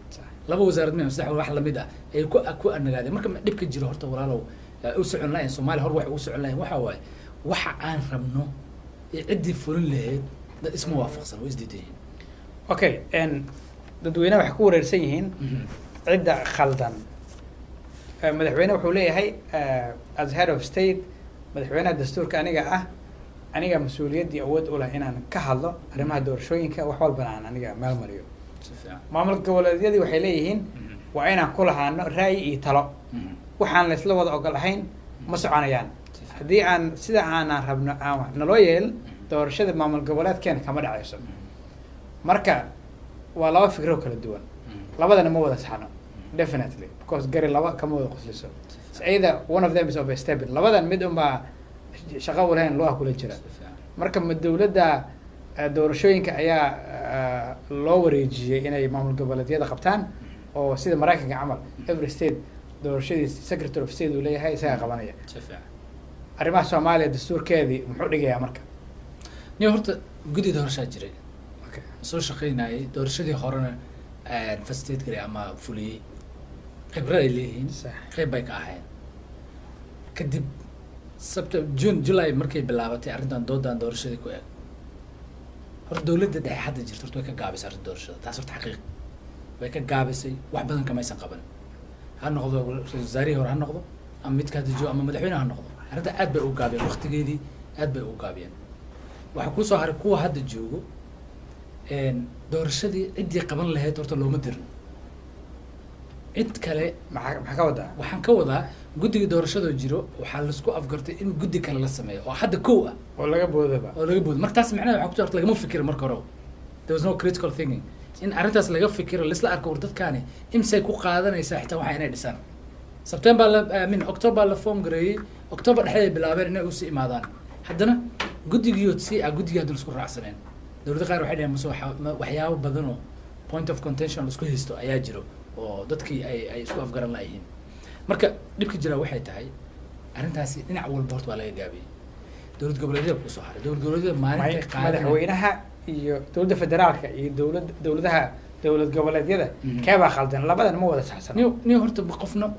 laba wasaarad ma saddex wax la mid ah ay ku anagaadeen marka dhibka jiro horta walaalow u socon lahayn Soomaali hor wax u socon lahayn waxa waay waxa aan rabno cidii fulin lahayd dad isma waafaqsan oo isdiideen okay dadweynaha wax ku wareersan yihiin cidda khaldan madaxweyne wuxuu leeyahay as head of state madaxweynaha dastuurka aniga mas'uuliyadii awood u leh inaan ka hadlo arrimaha doorashooyinka wax walba aan aniga meel mariyo maamulka goboleedyadii waxay leeyihiin waa inaan ku lahaano ra'yi iyo talo waxaan la isla wada ogolahayn ma soconayaan haddii aan sida aan rabno aan naloo yeel doorashada maamul goboleedkeena kama dhacayso marka waa laba fikro kala duwan labadana ma wada saxno definitely because gari laba kama wada qosliso either one of them is overstepping labadan mid uma shaqo walayn loo kula jira marka ma dawladda doorashooyinka ayaa loo wareejiyay inay maamul goboleedyada qabtaan oo sida Mareykanka camal every state doorashadiisa secretary of state uu leeyahay isaga qabanaya arrimaha Soomaaliya dastuurkeedii muxuu dhigayaa marka niyo horta guddi doorasho jiray soo shaqeynayay doorashadii horena fasteed kale ama fuliyay khibrad ay leeyihiin qayb bay ka ahayn kadib June July markay bilaabatay arrintan doodan doorashadii ku eeg horta dawladda dhexe hadda jirto horta way ka gaabisay arrinta doorashada taas horta xaqiiq way ka gaabisay wax badan kama aysan qaban ha noqdo wasaarihii hore ha noqdo ama midka hadda joogo ama madaxweynaha ha noqdo arrinta aad bay u gaabiyeen waqtigeedii aad bay u gaabiyeen waxa ku soo haray kuwa hadda joogo doorashadii ciddii qaban lahayd horta looma dirin cid kale maxaa ka wadaa waxaan ka wadaa guddiga doorashada jiro waxaa la isku afgartay in guddi kale la sameeyo oo hadda kow ah oo laga boodo marka taas macnaheedu waxa ku jirta lagama fikiro marka hore there was no critical thinking in arrintaas laga fikiro la isla arko war dadkaani imsay ku qaadanaysaa xitaa waxa inay dhisaan September October la form gareeyay October dhexdeeda bilaabeen inay u sii imaadaan haddana guddigiyood si guddiga hadda isku raacsaneen dawladda qaar waxay dhaheen waxyaabo badan oo point of contention isku haysto ayaa jiro oo dadkii ay isku afgaran lahayn marka dhibka jira waxay tahay arrintaasi dhinac walba horta waa laga gaabiyay dawlad goboleedyada ku soo haray dawlad goboleedyada maalinta madaxweynaha iyo dawladda federaalka iyo dawladaha dawlad goboleedyada keebaa khaldan labadan ma wada saxsan niyo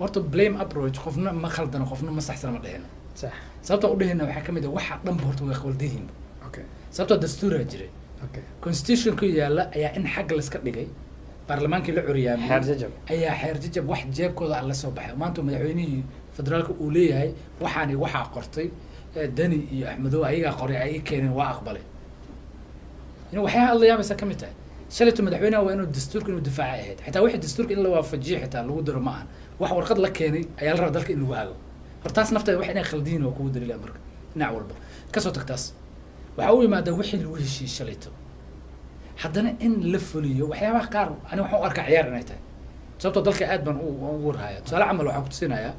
horta blame approach qofna ma khaldan qofna ma saxsan ma dheheen sax sababta u dheheen waxa kamid ah waxa dhanba horta way qaldiin okay sababta dastuurka jiray okay constitution ku yaala ayaa in xaq la iska dhigay baarlamaankii la curiyaamay ayaa xeer jajab wax jeebkooda la soo baxay maanta madaxweynihii federaalka uu leeyahay waxaani waxa qortay Dani iyo Axmedow ayaga qoray ay keeneen waa aqbalay inuu waxyaha alla yaabisa kamid tahay shalaytu madaxweynaha waa inuu dastuurka inuu difaac ahayd xitaa wixii dastuurka in la waafajiyo xitaa lagu daro ma aha wax warqad la keenay ayaa la rabaa dalka in lagu hago hortaas nafteeda wax inay khaldiin oo kugu daliilaa marka dhinac walba kasoo tagtaas waxa uu yimaada wixii lagu heshiiyey shalayto haddana in la fuliyo waxyaabaha qaar ani waxaan u arkaa ciyaar inay tahay sababtoo dalka aad baan ugu warhaya tusaale camal waxaan ku tusinayaa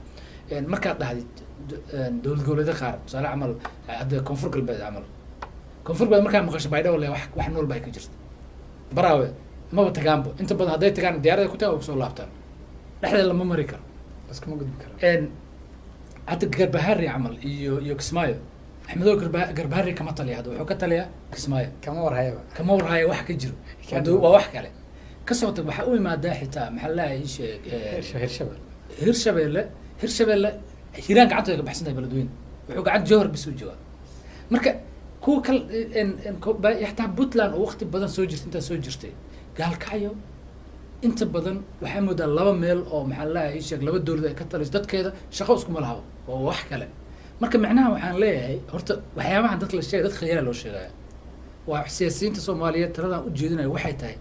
markaad dhahday dowlad goboleedyo qaar tusaale camal hadda koonfur galbeed camal koonfur galbeed markaa maqasho baydhabo le wax nool ba ay ka jirta baraawe maba tagaanba inta badan hadday tagaan diyaarada ku tagaan oo kusoo laabtaan dhexdeeda lama mari karo iskama gudbi karo hadda garbahari camal iyo kismaayo axmedow garbahari kama taliya hadda wuxuu ka taliyaa kismaayo kama warhayaba kama warhaya wax ka jiro waa wax kale kasoo tag waxaa u imaadaa xitaa maxaa lahay isheeg hirshabelle hiiraan gacantooda ka baxsan tahay beledweyne wuxuu gacanta jowhar bisuu joogaa marka kuwa kale xitaa puntland oo waqti badan soo jirta intaa soo jirtay gaalkacyo inta badan waxaa moodaa laba meel oo maxaa lahay isheeg laba dowlad ay ka taliso dadkeeda shaqo iskuma lahabo oo wax kale marka macnaha waxaan leeyahay horta waxyaabahan dadka la sheegay dad khiyaala loo sheegaya waa siyaasiyiinta soomaaliyeed taladan ujeedinayo waxay tahay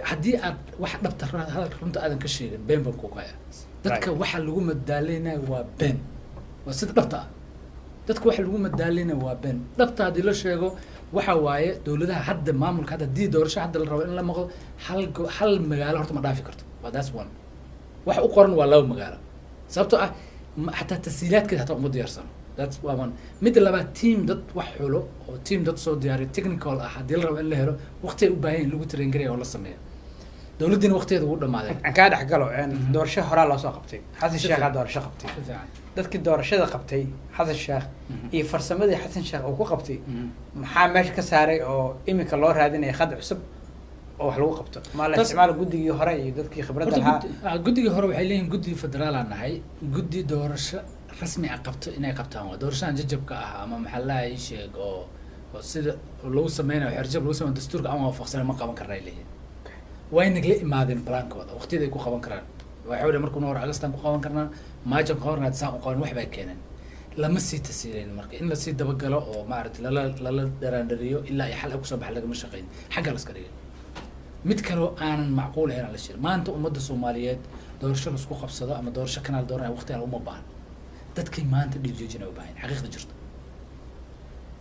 haddii aad wax dhabta hadalka runta aadan ka sheegin been baan ku kaya dadka waxa lagu madaaleynayo waa been waa sida dhabta ah dadka waxa lagu madaaleynayo waa been dhabta haddii la sheego waxa waaye dowladaha hadda maamulka hadda haddii doorasho hadda la rabo in la maqlo hal magaalo horta ma dhaafi karto waa that's one waxa u qoran waa laba magaalo sababtoo ah xataa tasiilaadkeeda hataa uma diyaarsano that's one midda labaad team dad wax xulo oo team dad soo diyaariyo technical ah haddii la rabo in la helo waqti ay u baahan yihin lagu train garaya oo la sameeyo dowladdiina waqtigeeda ugu dhamaaday aan kaa dhex galo doorasho horaa loo soo qabtay xasan sheekhaa doorasho qabtay dadkii doorashada qabtay xasan sheekh iyo farsamadii xasan sheekh uu ku qabtay maxaa meesha ka saaray oo iminka loo raadinaya khad cusub oo wax lagu qabto ma la isticmaalo guddigii hore iyo dadkii khibradda lahaa guddigii hore waxay leeyihiin guddi federaalaan nahay guddi doorasho rasmi ah qabto inay qabtaan waa doorashadan jajabka ah ama maxaa lahay sheeg oo sida lagu sameynayo xerjab lagu sameeyo dastuurka aan waafaqsan ma qaban karnaa leeyihiin way nagla imaadeen plaankooda waqtiyada ay ku qaban karaan waxay wada markuu hore agastan ku qaban karnaa maajan qaban karnaa saan u qaban wax bay keeneen lama sii tasiileyn marka in la sii dabagalo oo maaragtay lala dharaandhariyo ilaa ay xal ay kusoo bax lagama shaqeyn xagga la iska dhigay mid kaloo aanan macquul ahayn la shir maanta ummadda soomaaliyeed doorasho la isku qabsado ama doorasho kanaal dooranaya waqtigan uma baahan dadkii maanta dhiigjoojina u baahan xaqiiqda jirto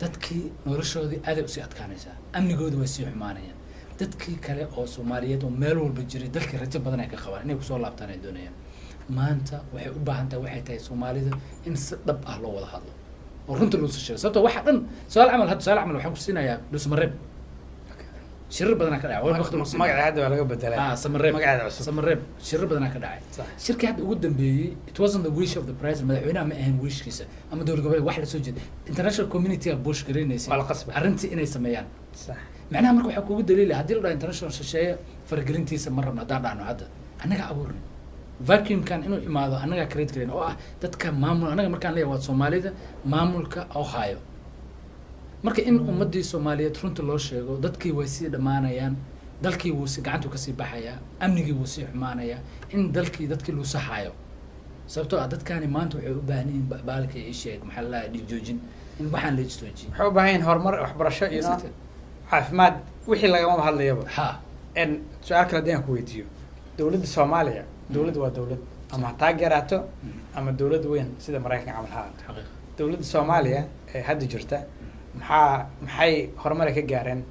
dadkii noloshoodii aaday usii adkaanaysaa amnigoodi way sii xumaanayaan dadkii kale oo soomaaliyeed oo meel walba jiray dalkii rajo badan ay ka qabaan inay kusoo laabtaan ay doonayaan maanta waxay u baahan tahay waxay tahay soomaalida in si dhab ah loo wada hadlo oo runta loo soo sheego sababtoo waxa dhan su-aal camal waxaan ku siinayaa dhusmareeb shirar badanaa ka dhacay magaca hadda waa laga bedelay samareeb magaceeda cusub samareeb shirar badanaa ka dhacay shirkii hadda ugu dambeeyey it wasn't the wish of the president madaxweynaha ma ahayn wishkiisa ama dowlad goboleed wax la soo jeeda international community a bush garanaysay arrintii inay sameeyaan macnaha marka waxaa kugu daliila haddii la dhaha international shisheeye faragelintiisa ma rabno haddaan dhahno hadda annaga abuurni vacuumkan inuu imaado annagaa create gareyn oo ah dadka maamul annaga markaan leeyahay waa soomaalida maamulka oo haayo marka in ummadii soomaaliyeed runta loo sheego dadkii way sii dhammaanayaan dalkii wuu si gacantu kasii baxayaa amnigii wuu sii xumaanayaa in dadkii luu saxaayo sababtoo ah dadkaani maanta waxay u baahan yihiin baalka ii sheeg maxaa la dhahaa dhiig joojin in waxaan la istoojiyo waxay u baahan yihiin horumar waxbarasho iyo caafimaad wixii lagama hadlayaba ha su-aal kale haddii aan ku weydiiyo dowladda soomaaliya dowladda waa dowlad ama hataa garaato ama dowlad weyn sida maraykanka camal ha ahaato dowladda soomaaliya ee hadda jirta maxay horumar ay ka gaareen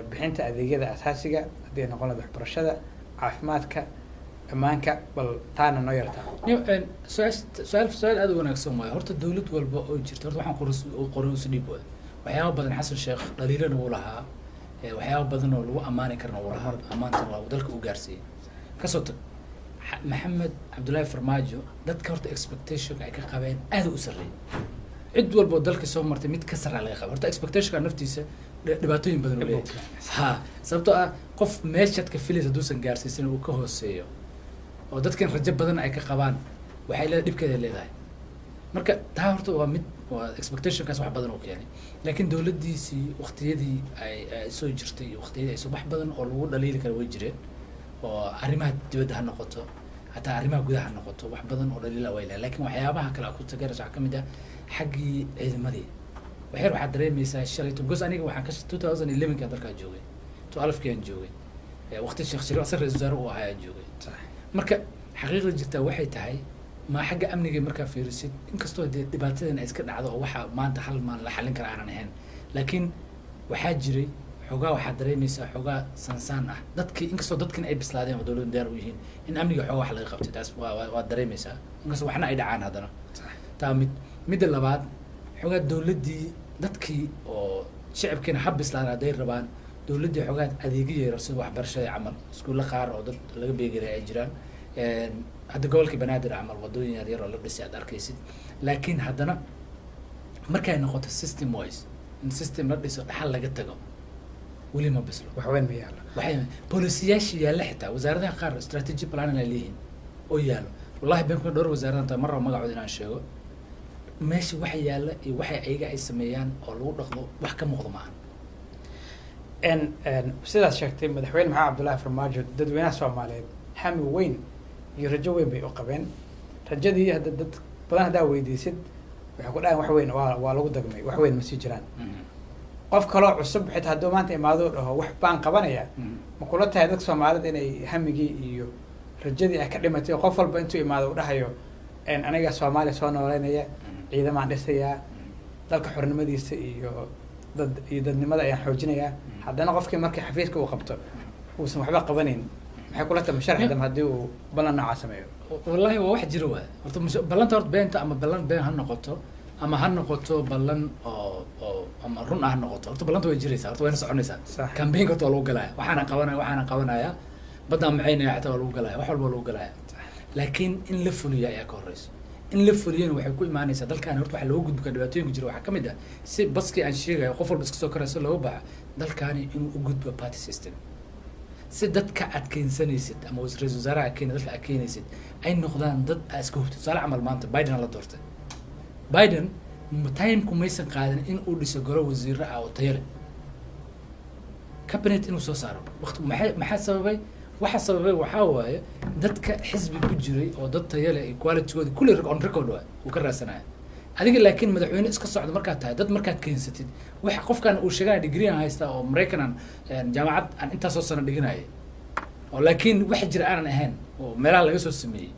bixinta adeegyada asaasiga haddii ay noqon lahayd waxbarashada caafimaadka ammaanka bal taana noo yartaa su-aal aad u wanaagsan waayo horta dowlad walba oo jirta horta waxaan qoray usu dhiib wada waxyaaba badan xasan sheekh dhaliilana wuu lahaa waxyaaba badan oo lagu ammaani karna wuu lahaa ammaantana waa dalka u gaarsiiyey kasoo tag maxamed cabdullaahi farmaajo dadka horta expectationka ay ka qabeen aad u sarreeyay cid walba oo dalka soo martay mid ka sarraa laga qaba horta expectationka naftiisa dhibaatooyin badan u leeyahay ha sababtoo ah qof meeshaad ka filaysa hadduusan gaarsiisan uu ka hooseeyo oo dadkan rajo badan ay ka qabaan waxay leedahay dhibkeeda leedahay marka taa horta waa mid waa expectationkaas wax badan oo keenay laakiin dowladdiisii waqtiyadii ay soo jirtay waqtiyadii ay soo wax badan oo lagu dhaliili kara way jireen oo arrimaha dibadda ha noqoto hataa arrimaha gudaha ha noqoto wax badan oo dhaliila way leedahay laakiin waxyaabaha kale ku tageeraysa waxaa ka mid ah xaggii ciidamadii waxyar waxaad dareemaysaa shalayto because aniga waxaan ka 2011 kaan dalkaa joogay 12 kaan joogay waqti sheekh shariif asar ra-iisul wasaare uu ahaa ayaan joogay marka xaqiiqda jirtaa waxay tahay ma xagga amniga markaa fiirisid inkastoo dee dhibaatadan ay iska dhacdo oo waxa maanta hal maan la xallin kara aanan ahayn laakiin waxaa jiray xogaa waxaad dareemaysaa xogaa sansaan ah dadkii inkastoo dadkin ay bislaadeen oo dowladda diyaar u yihiin in amniga xogaa wax laga qabtay taas waad dareemaysaa inkastoo waxna ay dhacaan haddana taa midda labaad xogaa dowladdii dadkii oo shacabkiina ha bislaadeen hadday rabaan dowladdii xogaa adeegyo yeero sida waxbarashada camal iskuulla qaar oo dad laga beegelay ay jiraan hadda gobolkii banaadir camal wadooyin yaryar oo la dhisay aad arkaysid laakiin haddana markay noqoto system wise in system la dhiso dhaxal laga tago weli ma bislo wax weyn ma yaalo waxay polisiyaasha yaalla xitaa wasaaradaha qaar strategy plan ay leeyihiin oo yaalo wallahi beenku dhowr wasaaradan ta marra magacooda inaan sheego meesha waxa yaalla iyo waxay ayaga ay sameeyaan oo lagu dhaqdo wax ka muuqdo maahan sidaas sheegtay madaxweyne maxamed cabdullaahi farmaajo dadweynaha soomaaliyeed hami weyn iyo rajo weyn bay u qabeen rajadii hadda dad badan haddaa weydiisid waxay ku dhahayn wax weyn waa lagu dagmay wax weyn ma sii jiraan qof kaloo cusub xitaa hadduu maanta imaado dhaho wax baan qabanaya ma kula tahay dadka soomaalida inay hamigii iyo rajadii ay ka dhimatay oo qof walba intuu imaado u dhahayo aniga soomaaliya soo nooleynaya ciidamaan dhisayaa dalka xornimadiisa iyo dadnimada ayaan xoojinayaa haddana qofkii markii xafiiska uu qabto uusan waxba qabanayn maxay kula tahay musharax dam haddii uu ballan noocaa sameeyo wallahi waa wax jiro waay horta ballanta horta beenta ama ballan been ha noqoto ama ha noqoto ballan oo ama run ah ha noqoto horta ballanta way jiraysaa horta wayna soconaysaa campaign-ka horta waa lagu galaya waxaana qabanaya baddaan macaynaya xataa waa lagu galaya wax walba waa lagu galaya laakiin in la fuliyo ayaa ka horeyso in la fuliyana waxay ku imaanaysaa dalkaani horta waxa looga gudbi kara dhibaatooyinka jira waxaa ka mid ah si baskii aan sheegayo qof walba iska soo karayso looga baxa dalkaani inuu u gudbo party system si dadka aad keensanaysid ama ra-iisul wasaaraha keena dadka aad keenaysid ay noqdaan dad aa iska hubtid tusaale camal maanta biden la doortay biden timku maysan qaadan in uu dhiso golo wasiiro ah oo tayo leh cabinet inuu soo saaro waqti maxaa sababay waxa sababay waxaa waaye dadka xisbi ku jiray oo dad tayo leh quality-gooda kulli on record waay uu ka raasanaya adiga laakiin madaxweyne iska socda markaad tahay dad markaad keensatid waxa qofkan uu sheeganaya degree aan haystaa oo maraykanan jaamacad aan intaasoo sano dhiganayay oo laakiin waxa jira aanan ahayn oo meelaha laga soo sameeyey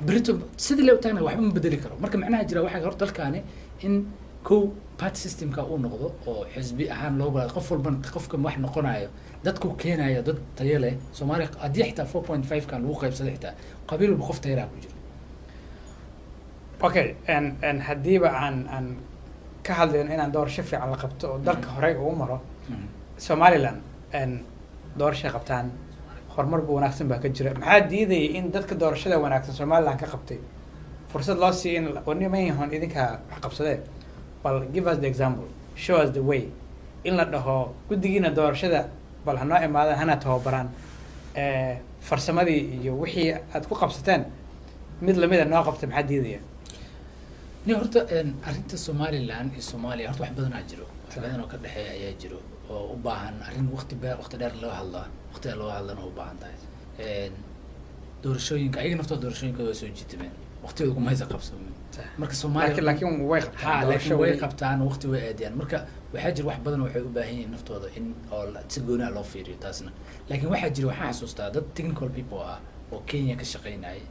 berito sidii la taagna waxba ma bedeli karo marka macnaha jira waxaa horta dalkaani in kow party systemka uu noqdo oo xisbi ahaan loo balaa qof walban qofka wax noqonayo dadku keenayo dad tayo leh soomaaliya haddii xitaa 4.5 kan lagu qaybsaday xitaa qabiil walba qof tayo ku jiro okay haddiiba aan ka hadlayno inaan doorasho fiican la qabto oo dalka horey ugu maro somaliland doorashay qabtaan horumar bu wanaagsan baa ka jira maxaa diidayay in dadka doorashada wanaagsan somaliland ka qabtay fursad loo siiyo in warniman yahoon idinkaa wax qabsadeen bal give us the example show us the way in la dhaho guddigiina doorashada bal hanoo imaadaan hana tababaraan farsamadii iyo wixii aad ku qabsateen mid lamida noo qabta maxaa diidaya ni horta arrinta somaliland iyo soomaaliya horta wax badanaa jiro wax badan oo ka dhexeeya ayaa jiro oo u baahan arrin waqti dheer loo hadlaa waqtiga loo hadlana u baahan tahay doorashooyinka ayaga naftooda doorashooyinka waa soo jiitameen waqtigooda kuma haysa qabsamin marka soomaaliya laakiin way qabtaan laakiin way qabtaan waqti way aadiyaan marka waxaa jira wax badan waxay u baahan yihiin naftooda in oo si gooni loo fiiriyo taasna laakiin waxaa jira waxaan xasuustaa dad technical people ah oo Kenya ka shaqeynayay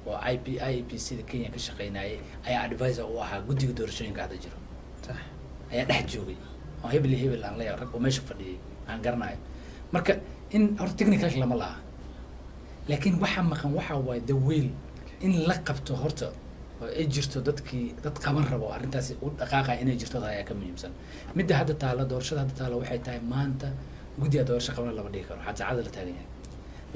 oo IEBC da Kenya ka shaqeynayay ayaa advisor u ahaa guddiga doorashooyinka hadda jiro ayaa dhex joogay oo hebel aan leeyahay rag oo meesha fadhiyay aan garanayo marka in horta technical lama laha laakiin waxa maqan waxa waaye the will in la qabto horta oo ay jirto dad qaban rabo arrintaasi u dhaqaaqa inay jirto ayaa ka muhiimsan midda hadda taala doorashada hadda taala waxay tahay maanta guddiga doorasho qaban lama dhihi karo xataa la taagan yahay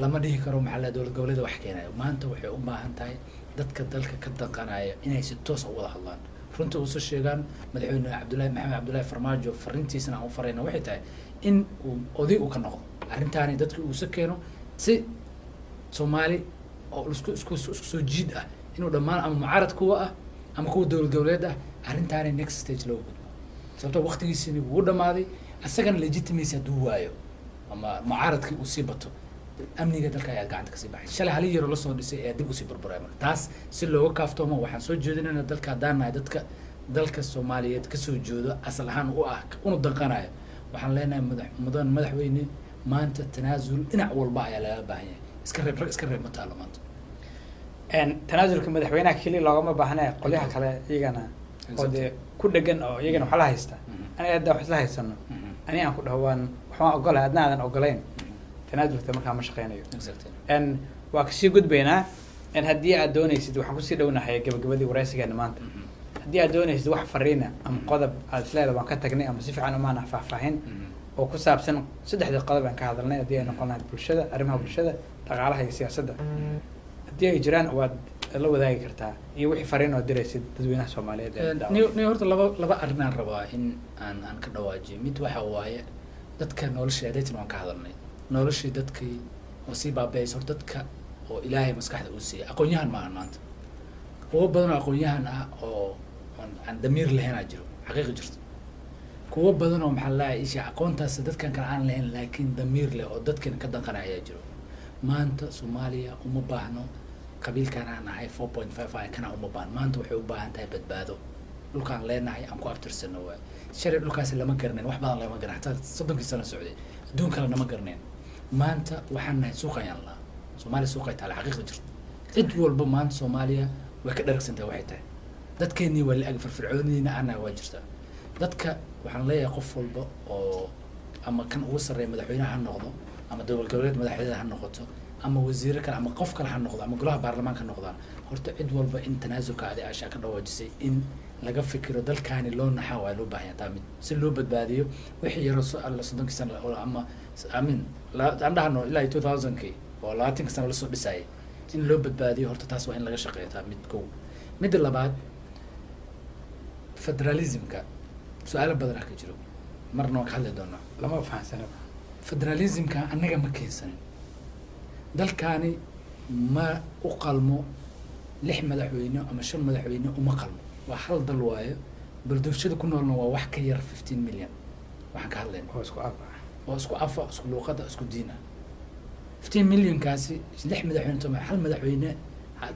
lama dhihi karo maxaa la dowlad goboleeda wax keenayo maanta waxay u baahan tahay dadka dalka ka danqanaya inay si toos u wada hadlaan runtii uu soo sheegaan madaxweyne maxamed cabdullaahi farmaajo fariintiisana aan u farayna waxay tahay in uu oday uu ka noqdo arrintaani dadka uu soo keeno si Soomaali oo isku soo jiid ah inuu dhammaan ama mucaarad kuwa ah ama kuwa dowlad goboleed ah arrintaani next stage loo gudbo sababtoo waqtigiisii wuu dhamaaday asagana legitimacy hadduu waayo ama mucaaradkii uu sii bato amniga dalka ayaa gacanta kasii baxay shalay hal yaro la soo dhisay ee dib usii burburay marka taas si looga kaaftoomo waxaan soo jeedinaynaa dalka haddaan nahay dalka Soomaaliyeed ka soo jeedo asal ahaan u ah unu danqanayo waxaan leenahay madaxweyne maanta tanaasul dhinac walba ayaa laga baahan yahay iska reeb mataalo maanta tanaasulka madaxweynaha keli loogama baahnaa qolyaha kale iyagana oo dee ku dhegan oo iyagana wax la haysta aniga hadda wax isla haysano ani aan ku dhaho waan waxaan ogolahay adna aadan ogolayn tanaasulka markaa ma shaqeynayo exactly waa kasii gudbaynaa haddii aad doonaysid waxaan kusii dhownahay gabagabadii waraysigeena maanta haddii aad doonaysid wax fariina ama qodob aad isleedahay waan ka tagnay ama si fiican umaana faahfaahin oo ku saabsan saddexda qodob aan ka hadalnay haddii ay noqon lahayd bulshada arrimaha bulshada dhaqaalaha iyo siyaasadda haddii ay jiraan waad la wadaagi kartaa iyo wixii fariin oo diraysid dadweynaha Soomaaliyeed ni horta laba arrin aan rabaa in aan ka dhawaajiyo mid waxa waaye dadka nolosha daytan waan ka hadalnay noloshii dadkii oo si baabayso dadka oo ilaahay maskaxda uu siiyay aqoonyahan ma ahan maanta kuwa badan oo aqoonyahan ah oo aan damiir lahayn aa jiro xaqiiqi jirto kuwa badan oo maxaa la isha aqoontaas dadkan kale aan lahayn laakiin damiir leh oo dadkan ka danqanaya jiro maanta Soomaaliya uma baahno qabiilkan aan nahay 4.5 kana uma baahno maanta waxay u baahan tahay badbaado dhulkaan leenahay aan ku aftirsano waa sharci dhulkaas lama garaneen wax badan lama garaneen hatta 30 sano socday adduunka kale lama garaneen maanta waxaan nahay suuqayaan la Soomaaliya suuqay taala xaqiiqda jirto cid walba maanta Soomaaliya way ka dharagsantahay waxay tahay dadkeeni waa la ag firfircoonina ana waa jirta dadka waxaan leeyahay qof walba oo ama kan ugu sareeya madaxweynaha ha noqdo ama dowlad goboleed madaxweynaha ha noqoto ama wasiir kale ama qof kale ha noqdo ama golaha baarlamaanka ha noqdaan horta cid walba in tanaasulka aad aasha ka dhawaajisay in laga fikiro dalkaani loo naxaa waa loo baahan yahay mid si loo badbaadiyo wixii yaro soo alla 30 sano ama aamin la andahno ilaa 2000 oo 20 sano la soo dhisay in loo badbaadiyo horta taas waa in laga shaqeeyo mid kow mid labaad federalismka su'aalo badan ka jiro marna waan ka hadli doonaa lama fahansana federalismka anaga ma keensanin dalkaani ma u qalmo 6 madaxweyne ama 5 madaxweyne uma qalmo waa hal dal waayo bulshada ku noolna waa wax ka yar 15 milyan waxaan ka hadlaynaa oo isku afa isku luqada isku diina 15 milyan kaasi 6 madaxweyne tuma hal madaxweyne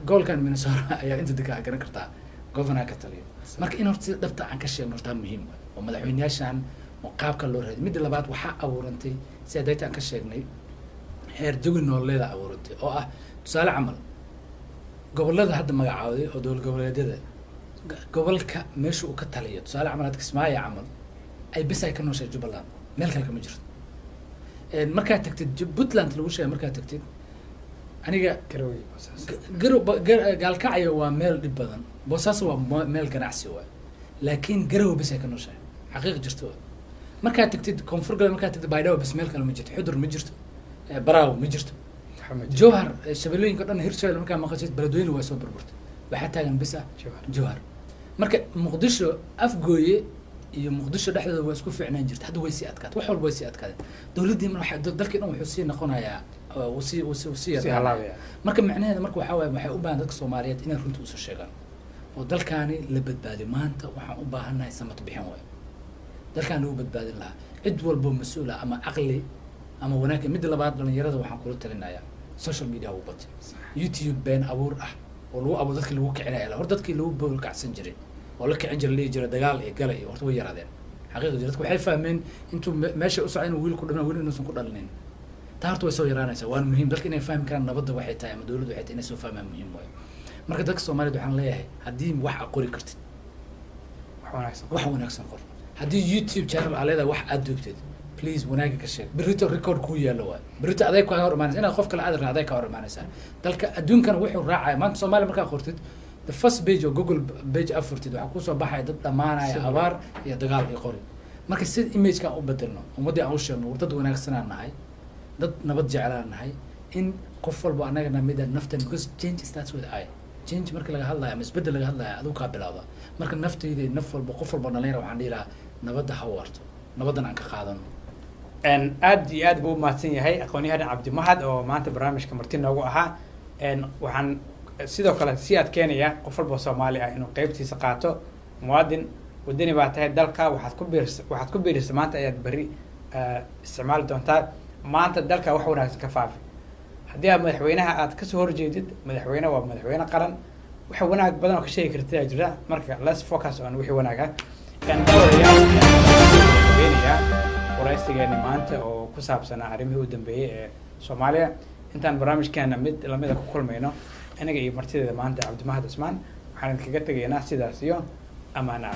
goolkan Minnesota ayaa inta dadka garan kartaa governor ka taliyo marka in horta dhabta aan ka sheegno horta muhiim oo madaxweynayaashan oo qaabka loo raadiyo mid labaad waxa abuurantay si dayta aan ka sheegnay heer jawi nololeeda abuurantay oo ah tusaale camal gobolada hadda magacaawday oo dowlad goboleedyada gobolka meesha uu ka taliyo tusaale camal hadda Kismaayo camal ay bis ay ka nooshay Jubbaland meel kale kama jirto markaa tagtid Puntland lagu sheegay markaa tagtid aniga gaalkacyo waa meel dhib badan boosaaso waa meel ganacsi waa laakiin garow bis ay ka nooshay xaqiiq jirto markaa tagtid koonfur galbeed markaa tagtid baydhabo bis meel kale ma jirto xudur ma jirto baraawo ma jirto jowhar shabeellooyinka dhan hirshabelle markaa maqashid beledweyne waa soo burburtay waxaa taagan bis ah jowhar marka muqdisho afgooye iyo muqdisho dhexdooda waa isku fiicnaan jirta hadda way sii adkaatay wax walba way sii adkaadeen dawladdii waxa dalkii dhan wuxuu sii noqonayaa wasi marka macnaheedu marka waxa waaye waxay u baahan dadka Soomaaliyeed inay runta u soo sheegaan oo dalkaani la badbaadiyo maanta waxaan u baahanahay samad bixin way dalkaani uu badbaadin lahaa cid walba mas'uul ama aqli ama wanaag mid labaad dhalinyarada waxaan kula talinayaa social media u batay YouTube been abuur ah oo lagu abuur dadkii lagu kicinayo hor dadkii lagu bool kacsan jiray oo la kicin jiray leeyahay dagaal ee galay horta way yaraadeen xaqiiqda dadku waxay fahmeen intuu meesha u socon wiil ku dhamaa wiil inuu ku dhalinin taartu way soo yaraanaysaa waan muhiim dadka inay fahmi karaan nabadda waxay tahay ama dawladdu waxay tahay inay soo fahmaan muhiim way marka dadka Soomaaliyeed waxaan leeyahay haddii wax qori kartid wax wanaagsan qor haddii YouTube channel aleeda wax aad duubtid please wanaaga ka sheeg birito record ku yaalo waa birito aday ku hor imaanaysa inaad qof kale aad raaday ka hor imaanaysa dalka adduunkan wuxuu raacay maanta Soomaaliya markaa qortid the first page of Google page afartid waxa ku soo baxay dad dhamaanaya abaar iyo dagaal iyo qori marka sid image ka u bedelno ummadii aan u sheegno dad wanaagsan aan nahay dad nabad jecel aan nahay in qof walba anaga namida naftan because change starts with I change marka laga hadlayo ama isbedel laga hadlayo aduu ka bilaawda marka naftayda naf walba qof walba dhalinyaro waxaan dhiilaa nabadda ha warto nabadan aan ka qaadano aad iyo aad buu mahadsan yahay aqoonyahan Cabdi Mahad oo maanta barnaamijka marti noogu ahaa waxaan sidoo kale si aad keenaya qof walba Soomaali ah inuu qaybtiisa qaato muwaadin wadani baa tahay dalka waxaad ku biirisa maanta ayaad bari isticmaali doontaa maanta dalka wax wanaagsan ka faafi haddii aad madaxweynaha aad ka soo horjeedid madaxweyne waa madaxweyne qaran wax wanaag badan oo ka sheegi kartaa jira marka let's focus on wixii wanaaga kan dawladda waraysigeena maanta oo ku saabsan arrimihii u dambeeyay ee Soomaaliya intaan barnaamijkeena mid lamida ku kulmayno aniga iyo martideeda maanta Cabdi Mahad Usmaan waxaan kaga tagaynaa sidaas iyo amaana